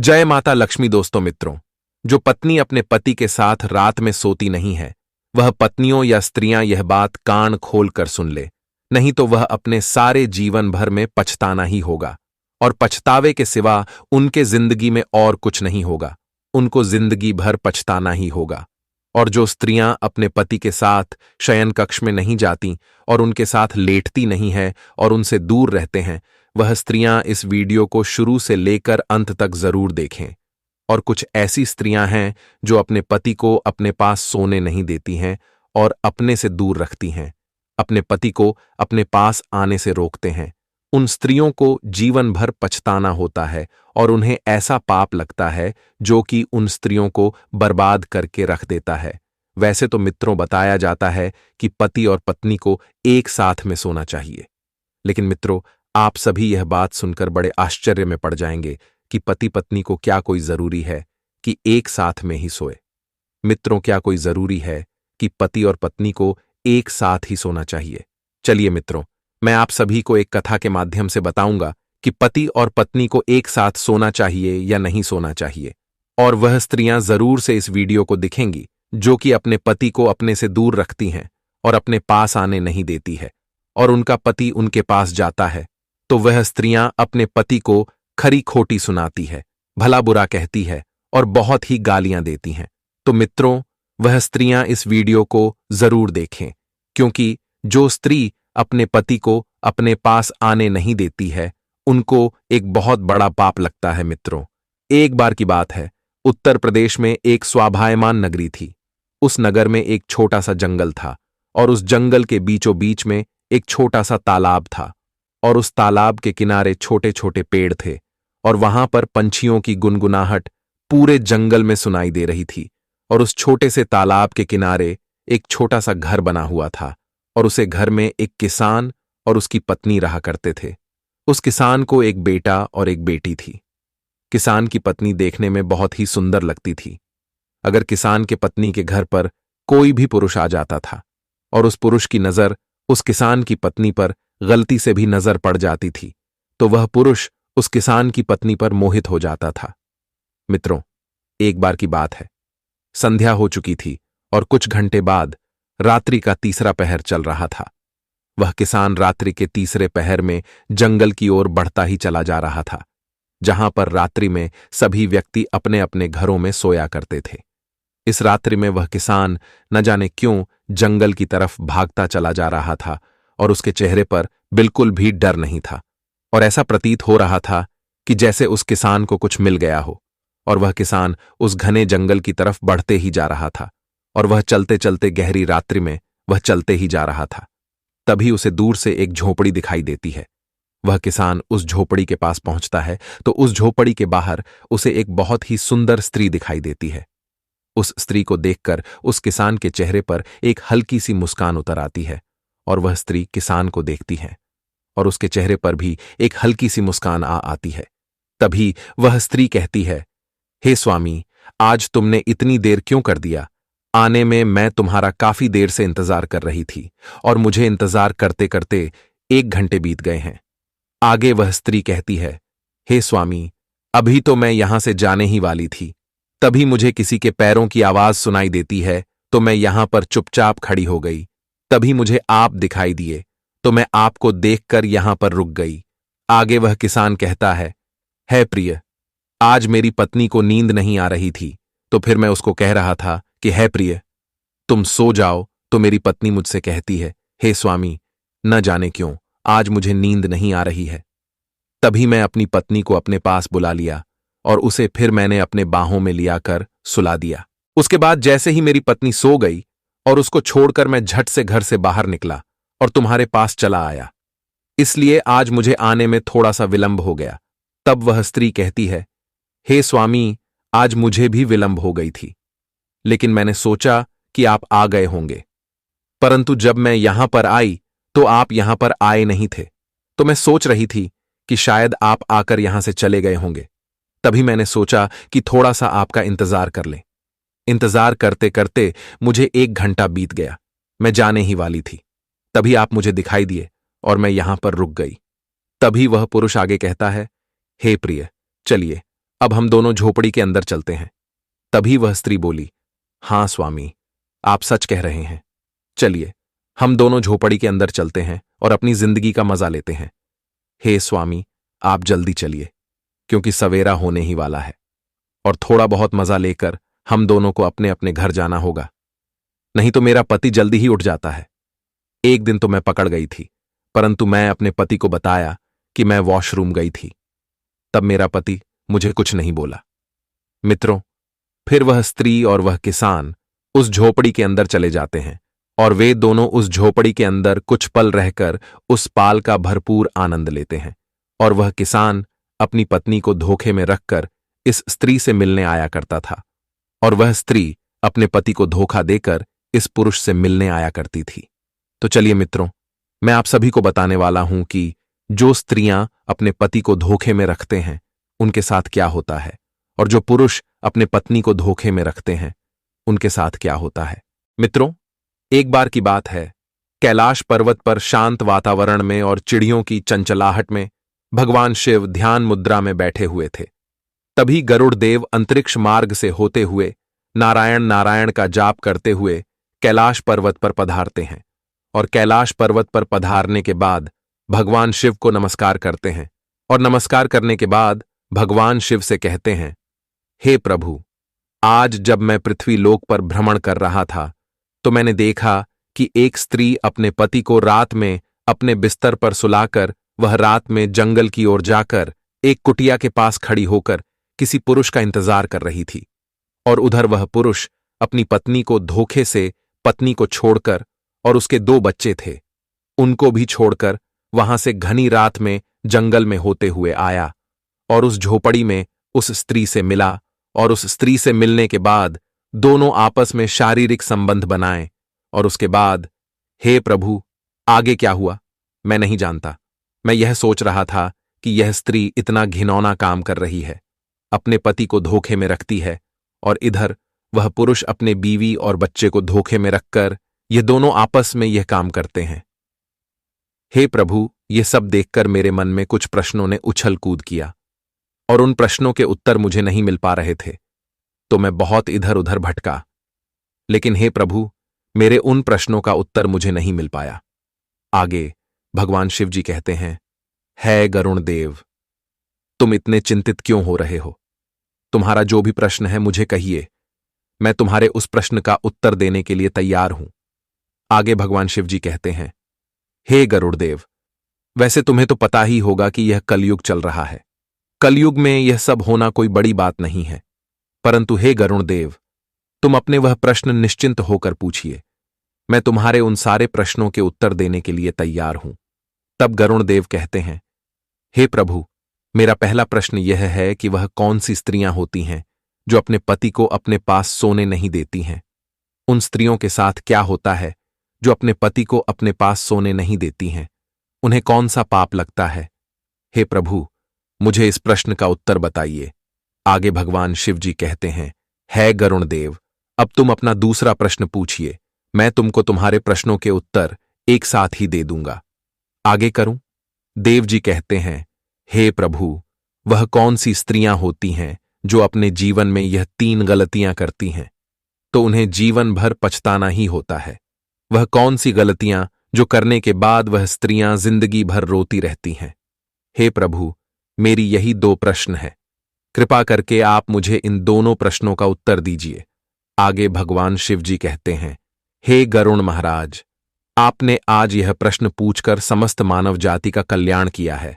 जय माता लक्ष्मी। दोस्तों मित्रों, जो पत्नी अपने पति के साथ रात में सोती नहीं है, वह पत्नियों या स्त्रियां यह बात कान खोल कर सुन ले, नहीं तो वह अपने सारे जीवन भर में पछताना ही होगा। और पछतावे के सिवा उनके जिंदगी में और कुछ नहीं होगा, उनको जिंदगी भर पछताना ही होगा। और जो स्त्रियां अपने पति के साथ शयन कक्ष में नहीं जाती और उनके साथ लेटती नहीं है और उनसे दूर रहते हैं, वह स्त्रियां इस वीडियो को शुरू से लेकर अंत तक जरूर देखें। और कुछ ऐसी स्त्रियां हैं जो अपने पति को अपने पास सोने नहीं देती हैं और अपने से दूर रखती हैं, अपने पति को अपने पास आने से रोकते हैं। उन स्त्रियों को जीवन भर पछताना होता है और उन्हें ऐसा पाप लगता है जो कि उन स्त्रियों को बर्बाद करके रख देता है। वैसे तो मित्रों, बताया जाता है कि पति और पत्नी को एक साथ में सोना चाहिए, लेकिन मित्रों, आप सभी यह बात सुनकर बड़े आश्चर्य में पड़ जाएंगे कि पति पत्नी को क्या कोई जरूरी है कि एक साथ में ही सोए। मित्रों, क्या कोई जरूरी है कि पति और पत्नी को एक साथ ही सोना चाहिए? चलिए मित्रों, मैं आप सभी को एक कथा के माध्यम से बताऊंगा कि पति और पत्नी को एक साथ सोना चाहिए या नहीं सोना चाहिए। और वह स्त्रियां जरूर से इस वीडियो को दिखेंगी जो कि अपने पति को अपने से दूर रखती हैं और अपने पास आने नहीं देती है, और उनका पति उनके पास जाता है तो वह स्त्रियां अपने पति को खरी खोटी सुनाती है, भला बुरा कहती है और बहुत ही गालियां देती हैं। तो मित्रों, वह स्त्रियां इस वीडियो को जरूर देखें, क्योंकि जो स्त्री अपने पति को अपने पास आने नहीं देती है, उनको एक बहुत बड़ा पाप लगता है। मित्रों, एक बार की बात है, उत्तर प्रदेश में एक स्वाभायमान नगरी थी। उस नगर में एक छोटा सा जंगल था और उस जंगल के बीचों बीच में एक छोटा सा तालाब था, और उस तालाब के किनारे छोटे छोटे पेड़ थे, और वहां पर पंछियों की गुनगुनाहट पूरे जंगल में सुनाई दे रही थी। और उस छोटे से तालाब के किनारे एक छोटा सा घर बना हुआ था, और उसे घर में एक किसान और उसकी पत्नी रहा करते थे। उस किसान को एक बेटा और एक बेटी थी। किसान की पत्नी देखने में बहुत ही सुंदर लगती थी। अगर किसान के पत्नी के घर पर कोई भी पुरुष आ जाता था और उस पुरुष की नजर उस किसान की पत्नी पर गलती से भी नजर पड़ जाती थी, तो वह पुरुष उस किसान की पत्नी पर मोहित हो जाता था। मित्रों, एक बार की बात है, संध्या हो चुकी थी और कुछ घंटे बाद रात्रि का तीसरा पहर चल रहा था। वह किसान रात्रि के तीसरे पहर में जंगल की ओर बढ़ता ही चला जा रहा था, जहां पर रात्रि में सभी व्यक्ति अपने अपने घरों में सोया करते थे। इस रात्रि में वह किसान न जाने क्यों जंगल की तरफ भागता चला जा रहा था, और उसके चेहरे पर बिल्कुल भी डर नहीं था, और ऐसा प्रतीत हो रहा था कि जैसे उस किसान को कुछ मिल गया हो। और वह किसान उस घने जंगल की तरफ बढ़ते ही जा रहा था, और वह चलते चलते गहरी रात्रि में वह चलते ही जा रहा था। तभी उसे दूर से एक झोपड़ी दिखाई देती है। वह किसान उस झोपड़ी के पास पहुंचता है तो उस झोपड़ी के बाहर उसे एक बहुत ही सुंदर स्त्री दिखाई देती है। उस स्त्री को देखकर उस किसान के चेहरे पर एक हल्की सी मुस्कान उतर आती है, और वह स्त्री किसान को देखती है और उसके चेहरे पर भी एक हल्की सी मुस्कान आ आती है। तभी वह स्त्री कहती है, हे स्वामी, आज तुमने इतनी देर क्यों कर दिया? आने में मैं तुम्हारा काफी देर से इंतजार कर रही थी, और मुझे इंतजार करते करते 1 घंटे बीत गए हैं। आगे वह स्त्री कहती है, हे स्वामी, अभी तो मैं यहां से जाने ही वाली थी, तभी मुझे किसी के पैरों की आवाज सुनाई देती है, तो मैं यहां पर चुपचाप खड़ी हो गई। तभी मुझे आप दिखाई दिए, तो मैं आपको देखकर यहां पर रुक गई। आगे वह किसान कहता है प्रिय, आज मेरी पत्नी को नींद नहीं आ रही थी, तो फिर मैं उसको कह रहा था कि है प्रिय, तुम सो जाओ, तो मेरी पत्नी मुझसे कहती है, हे स्वामी, न जाने क्यों आज मुझे नींद नहीं आ रही है। तभी मैं अपनी पत्नी को अपने पास बुला लिया और उसे फिर मैंने अपने बाहों में लिया कर सुला दिया। उसके बाद जैसे ही मेरी पत्नी सो गई और उसको छोड़कर मैं झट से घर से बाहर निकला और तुम्हारे पास चला आया, इसलिए आज मुझे आने में थोड़ा सा विलंब हो गया। तब वह स्त्री कहती है, हे स्वामी, आज मुझे भी विलंब हो गई थी, लेकिन मैंने सोचा कि आप आ गए होंगे, परंतु जब मैं यहां पर आई तो आप यहां पर आए नहीं थे, तो मैं सोच रही थी कि शायद आप आकर यहां से चले गए होंगे। तभी मैंने सोचा कि थोड़ा सा आपका इंतजार कर लें। इंतजार करते करते मुझे 1 घंटा बीत गया, मैं जाने ही वाली थी। तभी आप मुझे दिखाई दिए और मैं यहां पर रुक गई। तभी वह पुरुष आगे कहता है, हे प्रिय, चलिए अब हम दोनों झोपड़ी के अंदर चलते हैं। तभी वह स्त्री बोली, हाँ स्वामी, आप सच कह रहे हैं। चलिए, हम दोनों झोपड़ी के अंदर चलते हैं और अपनी जिंदगी का मजा लेते हैं। हे स्वामी, आप जल्दी चलिए, क्योंकि सवेरा होने ही वाला है और थोड़ा बहुत मजा लेकर हम दोनों को अपने अपने घर जाना होगा, नहीं तो मेरा पति जल्दी ही उठ जाता है। एक दिन तो मैं पकड़ गई थी, परंतु मैं अपने पति को बताया कि मैं वॉशरूम गई थी। तब मेरा पति मुझे कुछ नहीं बोला। मित्रों, फिर वह स्त्री और वह किसान उस झोपड़ी के अंदर चले जाते हैं और वे दोनों उस झोपड़ी के अंदर कुछ पल रहकर उस पाल का भरपूर आनंद लेते हैं। और वह किसान अपनी पत्नी को धोखे में रखकर इस स्त्री से मिलने आया करता था और वह स्त्री अपने पति को धोखा देकर इस पुरुष से मिलने आया करती थी। तो चलिए मित्रों, मैं आप सभी को बताने वाला हूं कि जो स्त्रियां अपने पति को धोखे में रखते हैं उनके साथ क्या होता है, और जो पुरुष अपने पत्नी को धोखे में रखते हैं उनके साथ क्या होता है। मित्रों, एक बार की बात है, कैलाश पर्वत पर शांत वातावरण में और चिड़ियों की चंचलाहट में भगवान शिव ध्यान मुद्रा में बैठे हुए थे। तभी गरुड़ देव अंतरिक्ष मार्ग से होते हुए नारायण नारायण का जाप करते हुए कैलाश पर्वत पर पधारते हैं और कैलाश पर्वत पर पधारने के बाद भगवान शिव को नमस्कार करते हैं और नमस्कार करने के बाद भगवान शिव से कहते हैं, हे प्रभु, आज जब मैं पृथ्वी लोक पर भ्रमण कर रहा था तो मैंने देखा कि एक स्त्री अपने पति को रात में अपने बिस्तर पर सुलाकर वह रात में जंगल की ओर जाकर एक कुटिया के पास खड़ी होकर किसी पुरुष का इंतजार कर रही थी और उधर वह पुरुष अपनी पत्नी को धोखे से पत्नी को छोड़कर और उसके 2 बच्चे थे उनको भी छोड़कर वहां से घनी रात में जंगल में होते हुए आया और उस झोपड़ी में उस स्त्री से मिला और उस स्त्री से मिलने के बाद दोनों आपस में शारीरिक संबंध बनाए और उसके बाद, हे प्रभु, आगे क्या हुआ मैं नहीं जानता। मैं यह सोच रहा था कि यह स्त्री इतना घिनौना काम कर रही है, अपने पति को धोखे में रखती है और इधर वह पुरुष अपने बीवी और बच्चे को धोखे में रखकर ये दोनों आपस में यह काम करते हैं। हे प्रभु, ये सब देखकर मेरे मन में कुछ प्रश्नों ने उछल कूद किया और उन प्रश्नों के उत्तर मुझे नहीं मिल पा रहे थे, तो मैं बहुत इधर उधर भटका। लेकिन हे प्रभु, मेरे उन प्रश्नों का उत्तर मुझे नहीं मिल पाया। आगे भगवान शिव जी कहते हैं, है गरुण देव, तुम इतने चिंतित क्यों हो रहे हो? तुम्हारा जो भी प्रश्न है मुझे कहिए, मैं तुम्हारे उस प्रश्न का उत्तर देने के लिए तैयार हूं। आगे भगवान शिव जी कहते हैं, हे गरुड़ देव, वैसे तुम्हें तो पता ही होगा कि यह कलयुग चल रहा है। कलयुग में यह सब होना कोई बड़ी बात नहीं है, परंतु हे गरुण देव, तुम अपने वह प्रश्न निश्चिंत होकर पूछिए, मैं तुम्हारे उन सारे प्रश्नों के उत्तर देने के लिए तैयार हूं। तब गरुण देव कहते हैं, हे प्रभु, मेरा पहला प्रश्न यह है कि वह कौन सी स्त्रियां होती हैं जो अपने पति को अपने पास सोने नहीं देती हैं? उन स्त्रियों के साथ क्या होता है जो अपने पति को अपने पास सोने नहीं देती हैं? उन्हें कौन सा पाप लगता है? हे प्रभु, मुझे इस प्रश्न का उत्तर बताइए। आगे भगवान शिव जी कहते हैं, है गरुण देव, अब तुम अपना दूसरा प्रश्न पूछिए, मैं तुमको तुम्हारे प्रश्नों के उत्तर एक साथ ही दे दूंगा। आगे करूं? देव जी कहते हैं, हे प्रभु, वह कौन सी स्त्रियां होती हैं जो अपने जीवन में यह 3 गलतियां करती हैं तो उन्हें जीवन भर पछताना ही होता है? वह कौन सी गलतियां जो करने के बाद वह स्त्रियां जिंदगी भर रोती रहती हैं? हे प्रभु, मेरी यही 2 प्रश्न हैं, कृपा करके आप मुझे इन दोनों प्रश्नों का उत्तर दीजिए। आगे भगवान शिव जी कहते हैं, हे गरुण महाराज, आपने आज यह प्रश्न पूछकर समस्त मानव जाति का कल्याण किया है।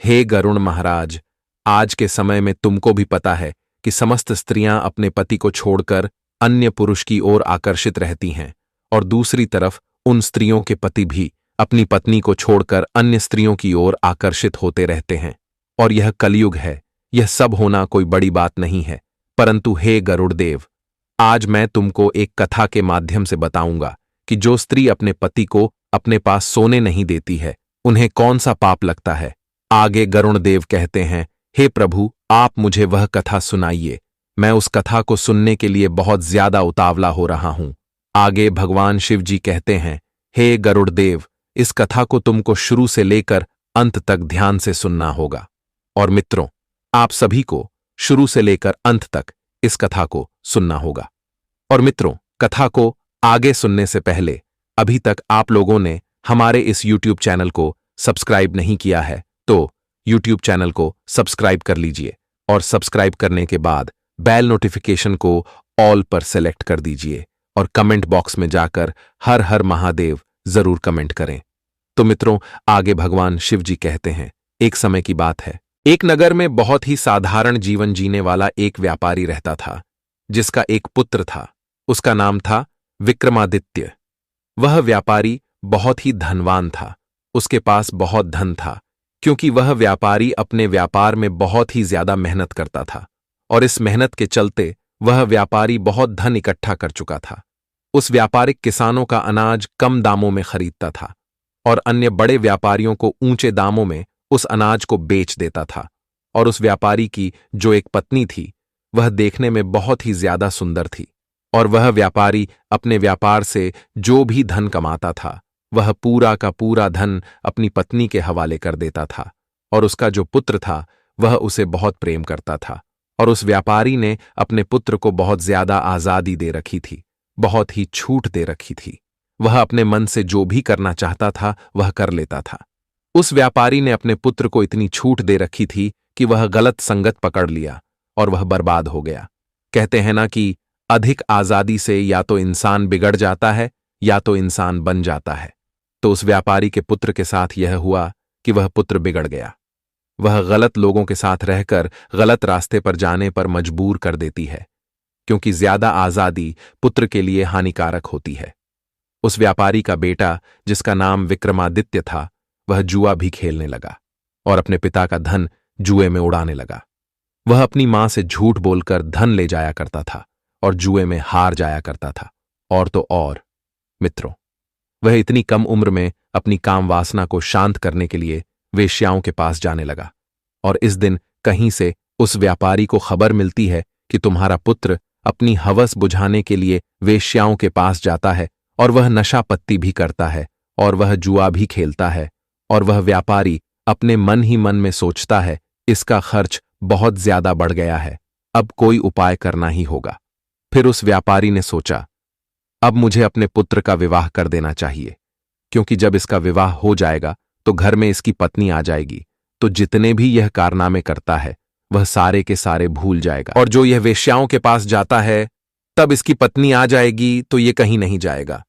हे गरुण महाराज, आज के समय में तुमको भी पता है कि समस्त स्त्रियां अपने पति को छोड़कर अन्य पुरुष की ओर आकर्षित रहती हैं और दूसरी तरफ उन स्त्रियों के पति भी अपनी पत्नी को छोड़कर अन्य स्त्रियों की ओर आकर्षित होते रहते हैं। और यह कलयुग है, यह सब होना कोई बड़ी बात नहीं है। परंतु हे गरुड़ देव, आज मैं तुमको एक कथा के माध्यम से बताऊंगा कि जो स्त्री अपने पति को अपने पास सोने नहीं देती है उन्हें कौन सा पाप लगता है। आगे गरुण देव कहते हैं, हे प्रभु, आप मुझे वह कथा सुनाइए, मैं उस कथा को सुनने के लिए बहुत ज्यादा उतावला हो रहा हूं। आगे भगवान शिव जी कहते हैं, हे गरुड़ देव, इस कथा को तुमको शुरू से लेकर अंत तक ध्यान से सुनना होगा। और मित्रों, आप सभी को शुरू से लेकर अंत तक इस कथा को सुनना होगा। और मित्रों, कथा को आगे सुनने से पहले अभी तक आप लोगों ने हमारे इस YouTube चैनल को सब्सक्राइब नहीं किया है तो YouTube चैनल को सब्सक्राइब कर लीजिए और सब्सक्राइब करने के बाद बेल नोटिफिकेशन को ऑल पर सेलेक्ट कर दीजिए और कमेंट बॉक्स में जाकर हर हर महादेव जरूर कमेंट करें। तो मित्रों, आगे भगवान शिव जी कहते हैं, एक समय की बात है, एक नगर में बहुत ही साधारण जीवन जीने वाला एक व्यापारी रहता था, जिसका एक पुत्र था। उसका नाम था विक्रमादित्य। वह व्यापारी बहुत ही धनवान था। उसके पास बहुत धन था, क्योंकि वह व्यापारी अपने व्यापार में बहुत ही ज्यादा मेहनत करता था और इस मेहनत के चलते वह व्यापारी बहुत धन इकट्ठा कर चुका था। उस व्यापारिक किसानों का अनाज कम दामों में खरीदता था और अन्य बड़े व्यापारियों को ऊंचे दामों में उस अनाज को बेच देता था। और उस व्यापारी की जो एक पत्नी थी, वह देखने में बहुत ही ज्यादा सुंदर थी और वह व्यापारी अपने व्यापार से जो भी धन कमाता था, वह पूरा का पूरा धन अपनी पत्नी के हवाले कर देता था। और उसका जो पुत्र था, वह उसे बहुत प्रेम करता था और उस व्यापारी ने अपने पुत्र को बहुत ज्यादा आजादी दे रखी थी, बहुत ही छूट दे रखी थी। वह अपने मन से जो भी करना चाहता था वह कर लेता था। उस व्यापारी ने अपने पुत्र को इतनी छूट दे रखी थी कि वह गलत संगत पकड़ लिया और वह बर्बाद हो गया। कहते हैं ना कि अधिक आजादी से या तो इंसान बिगड़ जाता है या तो इंसान बन जाता है। तो उस व्यापारी के पुत्र के साथ यह हुआ कि वह पुत्र बिगड़ गया। वह गलत लोगों के साथ रहकर गलत रास्ते पर जाने पर मजबूर कर देती है, क्योंकि ज्यादा आजादी पुत्र के लिए हानिकारक होती है। उस व्यापारी का बेटा, जिसका नाम विक्रमादित्य था, वह जुआ भी खेलने लगा और अपने पिता का धन जुए में उड़ाने लगा। वह अपनी मां से झूठ बोलकर धन ले जाया करता था और जुए में हार जाया करता था। और तो और मित्रों, वह इतनी कम उम्र में अपनी काम वासना को शांत करने के लिए वेश्याओं के पास जाने लगा। और इस दिन कहीं से उस व्यापारी को खबर मिलती है कि तुम्हारा पुत्र अपनी हवस बुझाने के लिए वेश्याओं के पास जाता है और वह नशा पत्ती भी करता है और वह जुआ भी खेलता है। और वह व्यापारी अपने मन ही मन में सोचता है, इसका खर्च बहुत ज्यादा बढ़ गया है, अब कोई उपाय करना ही होगा। फिर उस व्यापारी ने सोचा, अब मुझे अपने पुत्र का विवाह कर देना चाहिए, क्योंकि जब इसका विवाह हो जाएगा तो घर में इसकी पत्नी आ जाएगी, तो जितने भी यह कारनामे करता है वह सारे के सारे भूल जाएगा। और जो यह वेश्याओं के पास जाता है, तब इसकी पत्नी आ जाएगी तो ये कहीं नहीं जाएगा।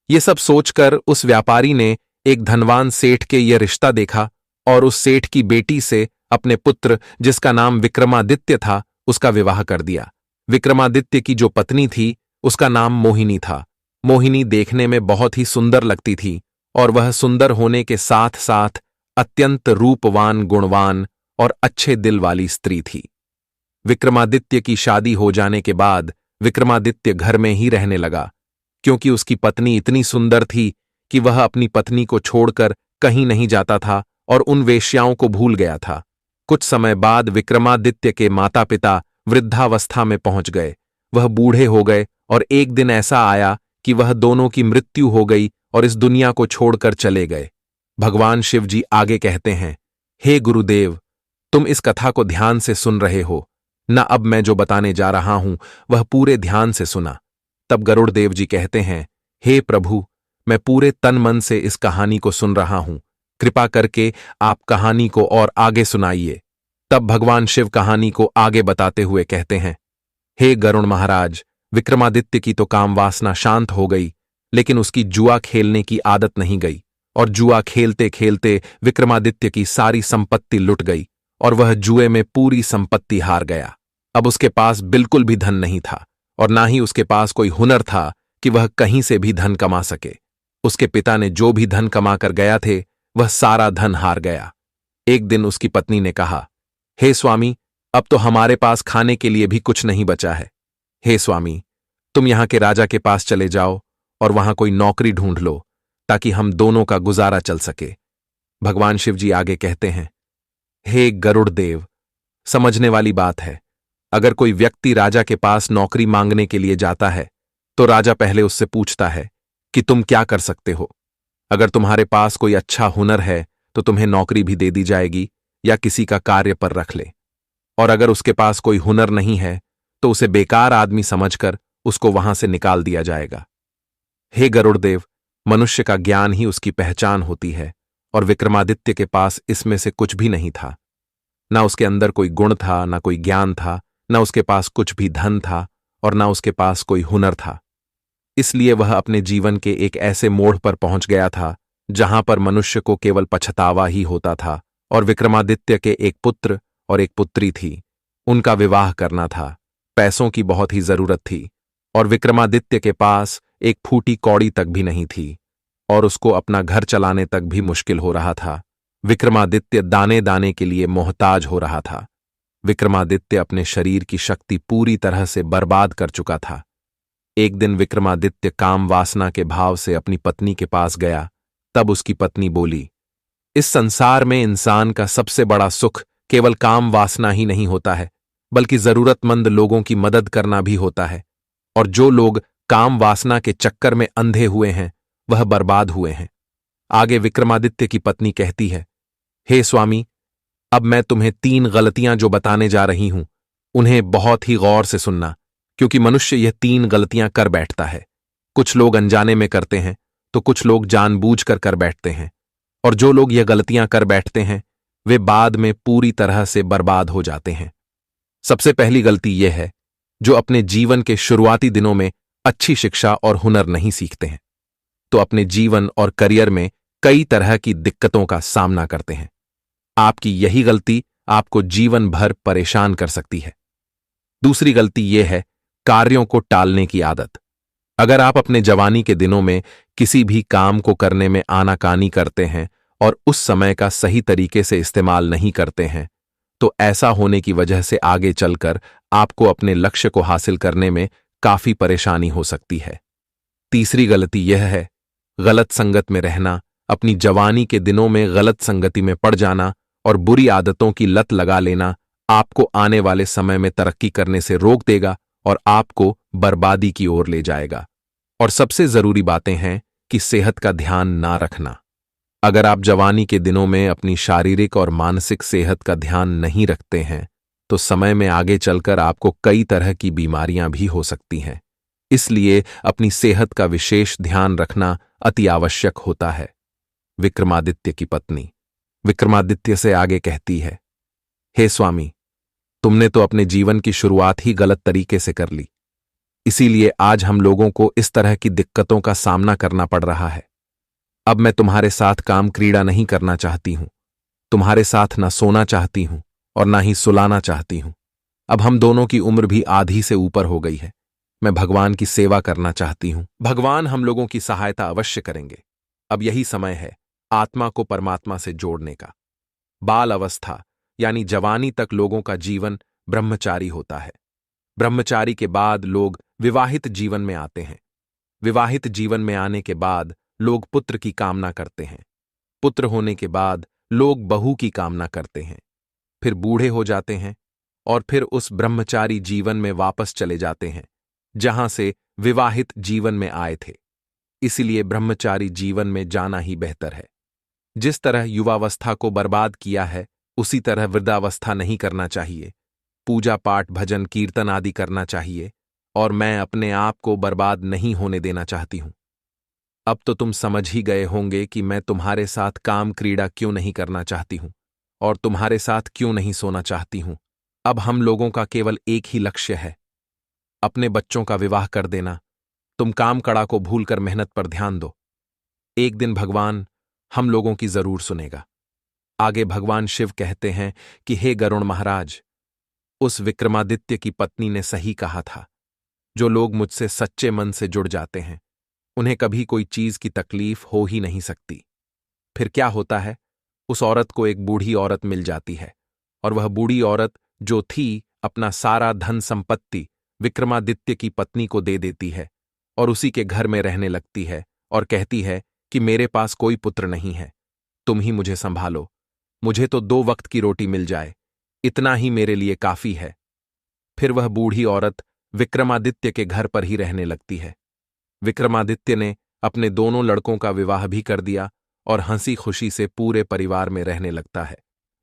ये सब सोचकर उस व्यापारी ने एक धनवान सेठ के यह रिश्ता देखा और उस सेठ की बेटी से अपने पुत्र, जिसका नाम विक्रमादित्य था, उसका विवाह कर दिया। विक्रमादित्य की जो पत्नी थी, उसका नाम मोहिनी था। मोहिनी देखने में बहुत ही सुंदर लगती थी और वह सुंदर होने के साथ साथ अत्यंत रूपवान, गुणवान और अच्छे दिल वाली स्त्री थी। विक्रमादित्य की शादी हो जाने के बाद विक्रमादित्य घर में ही रहने लगा, क्योंकि उसकी पत्नी इतनी सुंदर थी कि वह अपनी पत्नी को छोड़कर कहीं नहीं जाता था और उन वेश्याओं को भूल गया था। कुछ समय बाद विक्रमादित्य के माता पिता वृद्धावस्था में पहुंच गए। वह बूढ़े हो गए और एक दिन ऐसा आया कि वह दोनों की मृत्यु हो गई और इस दुनिया को छोड़कर चले गए। भगवान शिव जी आगे कहते हैं, हे गुरुदेव, तुम इस कथा को ध्यान से सुन रहे हो न? अब मैं जो बताने जा रहा हूं वह पूरे ध्यान से सुना। तब गरुड़ देव जी कहते हैं, हे प्रभु, मैं पूरे तन मन से इस कहानी को सुन रहा हूं, कृपा करके आप कहानी को और आगे सुनाइए। तब भगवान शिव कहानी को आगे बताते हुए कहते हैं, हे गरुड़ महाराज, विक्रमादित्य की तो काम वासना शांत हो गई, लेकिन उसकी जुआ खेलने की आदत नहीं गई और जुआ खेलते खेलते विक्रमादित्य की सारी संपत्ति लुट गई और वह जुए में पूरी संपत्ति हार गया। अब उसके पास बिल्कुल भी धन नहीं था और ना ही उसके पास कोई हुनर था कि वह कहीं से भी धन कमा सके। उसके पिता ने जो भी धन कमा कर गया थे, वह सारा धन हार गया। एक दिन उसकी पत्नी ने कहा, हे स्वामी, अब तो हमारे पास खाने के लिए भी कुछ नहीं बचा है। हे स्वामी, तुम यहां के राजा के पास चले जाओ और वहां कोई नौकरी ढूंढ लो ताकि हम दोनों का गुजारा चल सके। भगवान शिव जी आगे कहते हैं, हे गरुड़ देव, समझने वाली बात है, अगर कोई व्यक्ति राजा के पास नौकरी मांगने के लिए जाता है तो राजा पहले उससे पूछता है कि तुम क्या कर सकते हो। अगर तुम्हारे पास कोई अच्छा हुनर है तो तुम्हें नौकरी भी दे दी जाएगी या किसी का कार्य पर रख ले। और अगर उसके पास कोई हुनर नहीं है तो उसे बेकार आदमी समझकर उसको वहां से निकाल दिया जाएगा। हे गरुड़देव, मनुष्य का ज्ञान ही उसकी पहचान होती है, और विक्रमादित्य के पास इसमें से कुछ भी नहीं था। ना उसके अंदर कोई गुण था, ना कोई ज्ञान था, ना उसके पास कुछ भी धन था, और ना उसके पास कोई हुनर था। इसलिए वह अपने जीवन के एक ऐसे मोड़ पर पहुंच गया था जहां पर मनुष्य को केवल पछतावा ही होता था। और विक्रमादित्य के एक पुत्र और एक पुत्री थी। उनका विवाह करना था। पैसों की बहुत ही जरूरत थी, और विक्रमादित्य के पास एक फूटी कौड़ी तक भी नहीं थी, और उसको अपना घर चलाने तक भी मुश्किल हो रहा था। विक्रमादित्य दाने दाने के लिए मोहताज हो रहा था। विक्रमादित्य अपने शरीर की शक्ति पूरी तरह से बर्बाद कर चुका था। एक दिन विक्रमादित्य काम वासना के भाव से अपनी पत्नी के पास गया। तब उसकी पत्नी बोली, इस संसार में इंसान का सबसे बड़ा सुख केवल काम वासना ही नहीं होता है, बल्कि जरूरतमंद लोगों की मदद करना भी होता है। और जो लोग काम वासना के चक्कर में अंधे हुए हैं वह बर्बाद हुए हैं। आगे विक्रमादित्य की पत्नी कहती है, हे स्वामी, अब मैं तुम्हें 3 गलतियां जो बताने जा रही हूं उन्हें बहुत ही गौर से सुनना, क्योंकि मनुष्य यह 3 गलतियां कर बैठता है। कुछ लोग अनजाने में करते हैं तो कुछ लोग जानबूझकर कर बैठते हैं, और जो लोग यह गलतियां कर बैठते हैं वे बाद में पूरी तरह से बर्बाद हो जाते हैं। सबसे पहली गलती यह है, जो अपने जीवन के शुरुआती दिनों में अच्छी शिक्षा और हुनर नहीं सीखते हैं तो अपने जीवन और करियर में कई तरह की दिक्कतों का सामना करते हैं। आपकी यही गलती आपको जीवन भर परेशान कर सकती है। दूसरी गलती यह है, कार्यों को टालने की आदत। अगर आप अपने जवानी के दिनों में किसी भी काम को करने में आनाकानी करते हैं और उस समय का सही तरीके से इस्तेमाल नहीं करते हैं तो ऐसा होने की वजह से आगे चलकर आपको अपने लक्ष्य को हासिल करने में काफी परेशानी हो सकती है। तीसरी गलती यह है, गलत संगत में रहना। अपनी जवानी के दिनों में गलत संगति में पड़ जाना और बुरी आदतों की लत लगा लेना आपको आने वाले समय में तरक्की करने से रोक देगा और आपको बर्बादी की ओर ले जाएगा। और सबसे जरूरी बातें हैं कि सेहत का ध्यान ना रखना। अगर आप जवानी के दिनों में अपनी शारीरिक और मानसिक सेहत का ध्यान नहीं रखते हैं तो समय में आगे चलकर आपको कई तरह की बीमारियां भी हो सकती हैं। इसलिए अपनी सेहत का विशेष ध्यान रखना अति आवश्यक होता है। विक्रमादित्य की पत्नी विक्रमादित्य से आगे कहती है, हे स्वामी, तुमने तो अपने जीवन की शुरुआत ही गलत तरीके से कर ली, इसीलिए आज हम लोगों को इस तरह की दिक्कतों का सामना करना पड़ रहा है। अब मैं तुम्हारे साथ काम क्रीड़ा नहीं करना चाहती हूं, तुम्हारे साथ ना सोना चाहती हूं और ना ही सुलाना चाहती हूं। अब हम दोनों की उम्र भी आधी से ऊपर हो गई है। मैं भगवान की सेवा करना चाहती हूं। भगवान हम लोगों की सहायता अवश्य करेंगे। अब यही समय है आत्मा को परमात्मा से जोड़ने का। बाल अवस्था यानी जवानी तक लोगों का जीवन ब्रह्मचारी होता है। ब्रह्मचारी के बाद लोग विवाहित जीवन में आते हैं। विवाहित जीवन में आने के बाद लोग पुत्र की कामना करते हैं। पुत्र होने के बाद लोग बहू की कामना करते हैं। फिर बूढ़े हो जाते हैं और फिर उस ब्रह्मचारी जीवन में वापस चले जाते हैं जहां से विवाहित जीवन में आए थे। इसलिए ब्रह्मचारी जीवन में जाना ही बेहतर है। जिस तरह युवावस्था को बर्बाद किया है उसी तरह वृद्धावस्था नहीं करना चाहिए। पूजा पाठ भजन कीर्तन आदि करना चाहिए, और मैं अपने आप को बर्बाद नहीं होने देना चाहती हूं। अब तो तुम समझ ही गए होंगे कि मैं तुम्हारे साथ काम क्रीड़ा क्यों नहीं करना चाहती हूं और तुम्हारे साथ क्यों नहीं सोना चाहती हूं। अब हम लोगों का केवल एक ही लक्ष्य है, अपने बच्चों का विवाह कर देना। तुम काम कड़ा को भूलकर मेहनत पर ध्यान दो। एक दिन भगवान हम लोगों की जरूर सुनेगा। आगे भगवान शिव कहते हैं कि हे गरुण महाराज, उस विक्रमादित्य की पत्नी ने सही कहा था। जो लोग मुझसे सच्चे मन से जुड़ जाते हैं उन्हें कभी कोई चीज की तकलीफ हो ही नहीं सकती। फिर क्या होता है, उस औरत को एक बूढ़ी औरत मिल जाती है और वह बूढ़ी औरत जो थी अपना सारा धन संपत्ति विक्रमादित्य की पत्नी को दे देती है और उसी के घर में रहने लगती है और कहती है कि मेरे पास कोई पुत्र नहीं है, तुम ही मुझे संभालो। मुझे तो 2 वक्त की रोटी मिल जाए, इतना ही मेरे लिए काफी है। फिर वह बूढ़ी औरत विक्रमादित्य के घर पर ही रहने लगती है। विक्रमादित्य ने अपने दोनों लड़कों का विवाह भी कर दिया और हंसी खुशी से पूरे परिवार में रहने लगता है।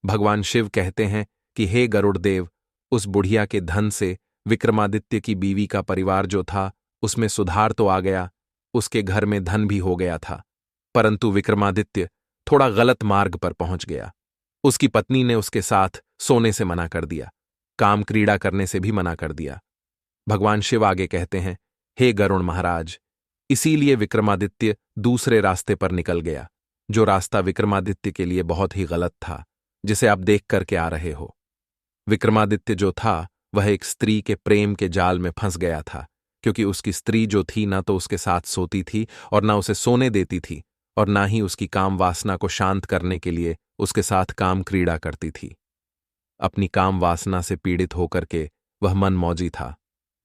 भगवान शिव कहते हैं कि हे गरुड़देव, उस बुढ़िया के धन से विक्रमादित्य की बीवी का परिवार जो था उसमें सुधार तो आ गया, उसके घर में धन भी हो गया था, परंतु विक्रमादित्य थोड़ा गलत मार्ग पर पहुंच गया। उसकी पत्नी ने उसके साथ सोने से मना कर दिया, काम क्रीड़ा करने से भी मना कर दिया। भगवान शिव आगे कहते हैं, हे गरुण महाराज, इसीलिए विक्रमादित्य दूसरे रास्ते पर निकल गया, जो रास्ता विक्रमादित्य के लिए बहुत ही गलत था, जिसे आप देख करके आ रहे हो। विक्रमादित्य जो था वह एक स्त्री के प्रेम के जाल में फंस गया था, क्योंकि उसकी स्त्री जो थी ना तो उसके साथ सोती थी और ना उसे सोने देती थी, और ना ही उसकी काम वासना को शांत करने के लिए उसके साथ काम क्रीड़ा करती थी। अपनी काम वासना से पीड़ित होकर के वह मनमौजी था,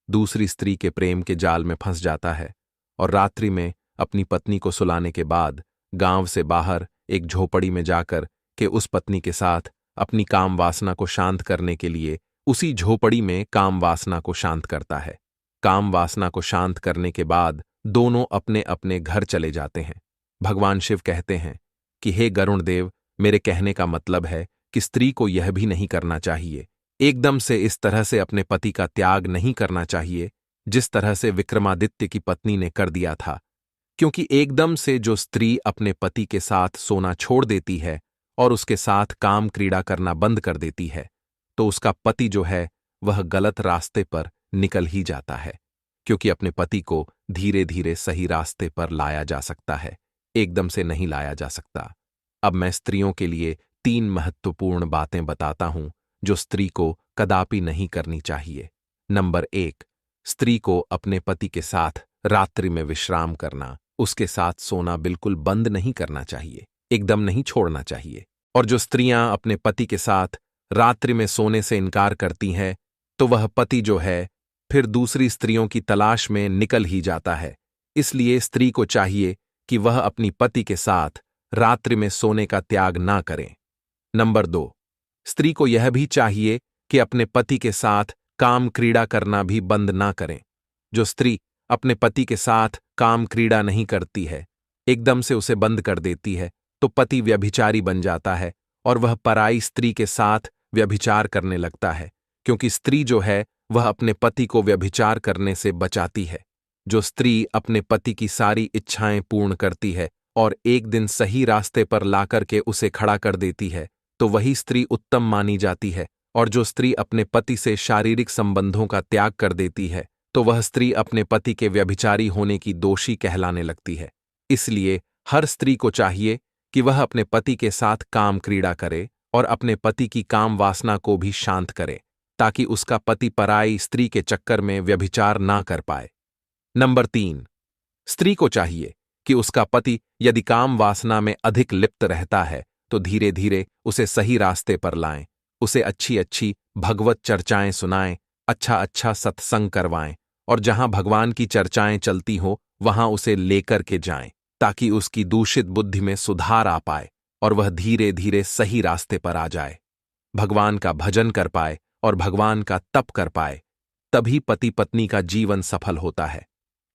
दूसरी स्त्री के प्रेम के जाल में फंस जाता है और रात्रि में अपनी पत्नी को सुलाने के बाद गांव से बाहर एक झोपड़ी में जाकर के उस पत्नी के साथ अपनी काम वासना को शांत करने के लिए उसी झोपड़ी में काम वासना को शांत करता है। काम वासना को शांत करने के बाद दोनों अपने अपने घर चले जाते हैं। भगवान शिव कहते हैं कि हे गरुण देव, मेरे कहने का मतलब है कि स्त्री को यह भी नहीं करना चाहिए, एकदम से इस तरह से अपने पति का त्याग नहीं करना चाहिए जिस तरह से विक्रमादित्य की पत्नी ने कर दिया था, क्योंकि एकदम से जो स्त्री अपने पति के साथ सोना छोड़ देती है और उसके साथ काम क्रीड़ा करना बंद कर देती है, तो उसका पति जो है वह गलत रास्ते पर निकल ही जाता है, क्योंकि अपने पति को धीरे धीरे सही रास्ते पर लाया जा सकता है, एकदम से नहीं लाया जा सकता। अब मैं स्त्रियों के लिए 3 महत्वपूर्ण बातें बताता हूं जो स्त्री को कदापि नहीं करनी चाहिए। नंबर 1, स्त्री को अपने पति के साथ रात्रि में विश्राम करना, उसके साथ सोना बिल्कुल बंद नहीं करना चाहिए, एकदम नहीं छोड़ना चाहिए। और जो स्त्रियां अपने पति के साथ रात्रि में सोने से इनकार करती हैं, तो वह पति जो है फिर दूसरी स्त्रियों की तलाश में निकल ही जाता है। इसलिए स्त्री को चाहिए कि वह अपनी पति के साथ रात्रि में सोने का त्याग ना करें। नंबर 2, स्त्री को यह भी चाहिए कि अपने पति के साथ काम क्रीड़ा करना भी बंद ना करें। जो स्त्री अपने पति के साथ काम क्रीड़ा नहीं करती है, एकदम से उसे बंद कर देती है, तो पति व्यभिचारी बन जाता है और वह पराई स्त्री के साथ व्यभिचार करने लगता है, क्योंकि स्त्री जो है वह अपने पति को व्यभिचार करने से बचाती है। जो स्त्री अपने पति की सारी इच्छाएं पूर्ण करती है और एक दिन सही रास्ते पर लाकर के उसे खड़ा कर देती है, तो वही स्त्री उत्तम मानी जाती है। और जो स्त्री अपने पति से शारीरिक संबंधों का त्याग कर देती है, तो वह स्त्री अपने पति के व्यभिचारी होने की दोषी कहलाने लगती है। इसलिए हर स्त्री को चाहिए कि वह अपने पति के साथ काम क्रीड़ा करे और अपने पति की काम वासना को भी शांत करे, ताकि उसका पति पराई स्त्री के चक्कर में व्यभिचार ना कर पाए। नंबर 3, स्त्री को चाहिए कि उसका पति यदि काम वासना में अधिक लिप्त रहता है, तो धीरे धीरे उसे सही रास्ते पर लाएं, उसे अच्छी अच्छी भगवत चर्चाएं सुनाएं, अच्छा अच्छा सत्संग करवाएं, और जहां भगवान की चर्चाएं चलती हो वहां उसे लेकर के जाएं, ताकि उसकी दूषित बुद्धि में सुधार आ पाए और वह धीरे धीरे सही रास्ते पर आ जाए, भगवान का भजन कर पाए और भगवान का तप कर पाए। तभी पति पत्नी का जीवन सफल होता है।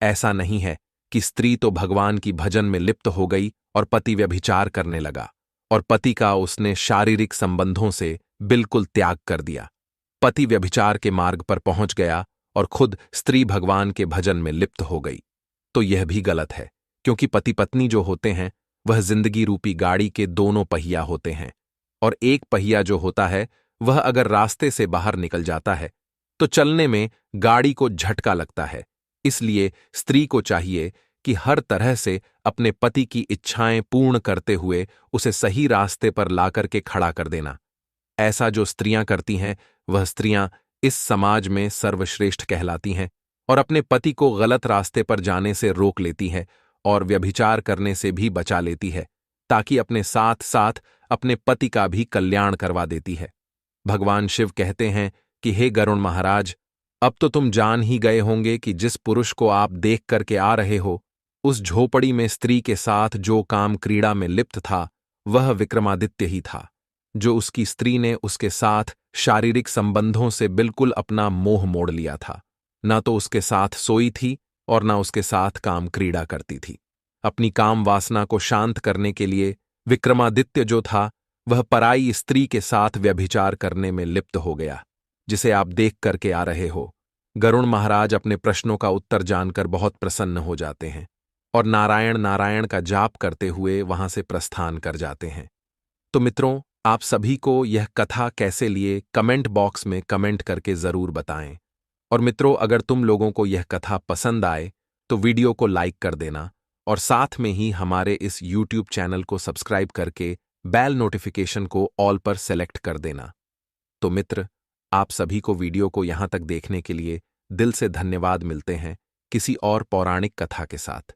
ऐसा नहीं है कि स्त्री तो भगवान की भजन में लिप्त हो गई और पति व्यभिचार करने लगा और पति का उसने शारीरिक संबंधों से बिल्कुल त्याग कर दिया। पति व्यभिचार के मार्ग पर पहुंच गया और खुद स्त्री भगवान के भजन में लिप्त हो गई, तो यह भी गलत है, क्योंकि पति पत्नी जो होते हैं वह जिंदगी रूपी गाड़ी के दोनों पहिया होते हैं, और एक पहिया जो होता है वह अगर रास्ते से बाहर निकल जाता है तो चलने में गाड़ी को झटका लगता है। इसलिए स्त्री को चाहिए कि हर तरह से अपने पति की इच्छाएं पूर्ण करते हुए उसे सही रास्ते पर लाकर के खड़ा कर देना। ऐसा जो स्त्रियां करती हैं वह स्त्रियां इस समाज में सर्वश्रेष्ठ कहलाती हैं और अपने पति को गलत रास्ते पर जाने से रोक लेती हैं और व्यभिचार करने से भी बचा लेती है, ताकि अपने साथ साथ अपने पति का भी कल्याण करवा देती है। भगवान शिव कहते हैं कि हे गरुण महाराज, अब तो तुम जान ही गए होंगे कि जिस पुरुष को आप देख करके आ रहे हो, उस झोपड़ी में स्त्री के साथ जो काम क्रीड़ा में लिप्त था वह विक्रमादित्य ही था। जो उसकी स्त्री ने उसके साथ शारीरिक संबंधों से बिल्कुल अपना मोह मोड़ लिया था, न तो उसके साथ सोई थी और न उसके साथ काम क्रीड़ा करती थी। अपनी काम वासना को शांत करने के लिए विक्रमादित्य जो था वह पराई स्त्री के साथ व्यभिचार करने में लिप्त हो गया। जिसे आप देख करके आ रहे हो। गरुण महाराज अपने प्रश्नों का उत्तर जानकर बहुत प्रसन्न हो जाते हैं और नारायण नारायण का जाप करते हुए वहां से प्रस्थान कर जाते हैं। तो मित्रों, आप सभी को यह कथा कैसे लिए कमेंट बॉक्स में कमेंट करके जरूर बताएं। और मित्रों, अगर तुम लोगों को यह कथा पसंद आए तो वीडियो को लाइक कर देना और साथ में ही हमारे इस YouTube चैनल को सब्सक्राइब करके बेल नोटिफिकेशन को ऑल पर सेलेक्ट कर देना। तो मित्र, आप सभी को वीडियो को यहां तक देखने के लिए दिल से धन्यवाद। मिलते हैं किसी और पौराणिक कथा के साथ।